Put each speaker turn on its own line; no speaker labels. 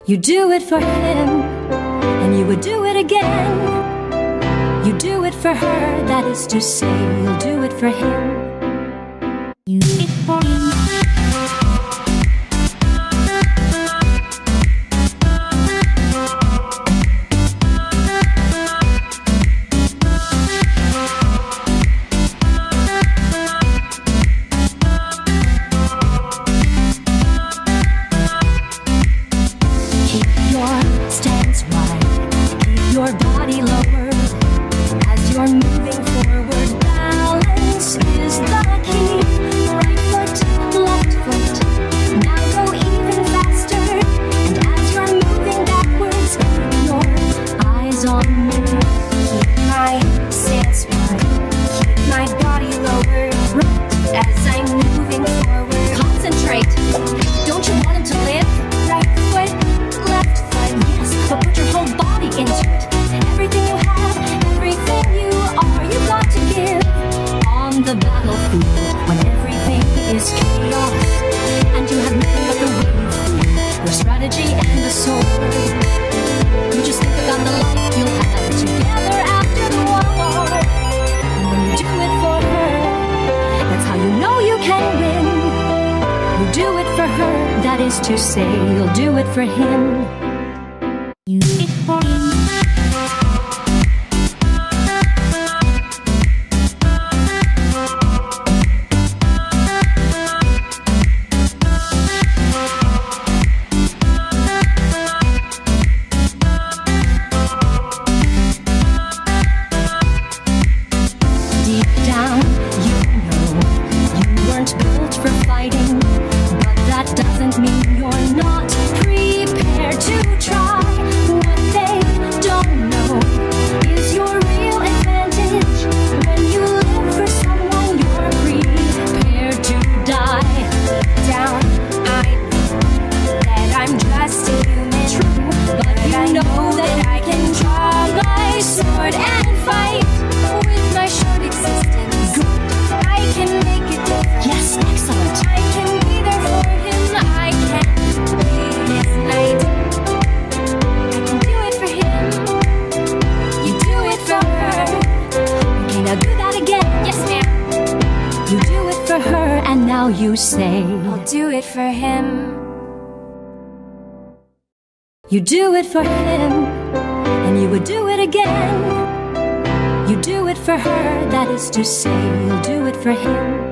You do it for him, and you would do it again. You do it for her, that is to say, you'll do it for him. You do it for him. Your body lowered as you're moving forward. Balance is the key. Right foot, left foot. Now go even faster. And as you're moving backwards, your eyes on me. Keep my stance wide. Keep my body lowered. Right as I'm moving forward. Concentrate. Don't you want him to live? Right foot, left foot. Yes, but put your whole body into it. Everything you have, everything you are, you got to give. On the battlefield, when everything is chaos, and you have nothing but the way you feel, your strategy and a sword. You just think about the life you'll have together after the war. And when you do it for her, that's how you know you can win. You do it for her, that is to say, you'll do it for him. You do it for him. Built for fighting, but that doesn't mean you're not prepared to try. What they don't know is your real advantage. When you live for someone, you're prepared to die. Down, I know that I'm just a human, true, but you know that I can draw my sword and fight with my short existence. Good. I can make it different. Yes, excellent. I can be there for him. I can be his knight. I can do it for him. You do it for her. Okay, now do that again. Yes, ma'am. You do it for her, and now you say, I'll do it for him. You do it for him, and you would do it again. You do it for her, that is to say, you'll do it for him.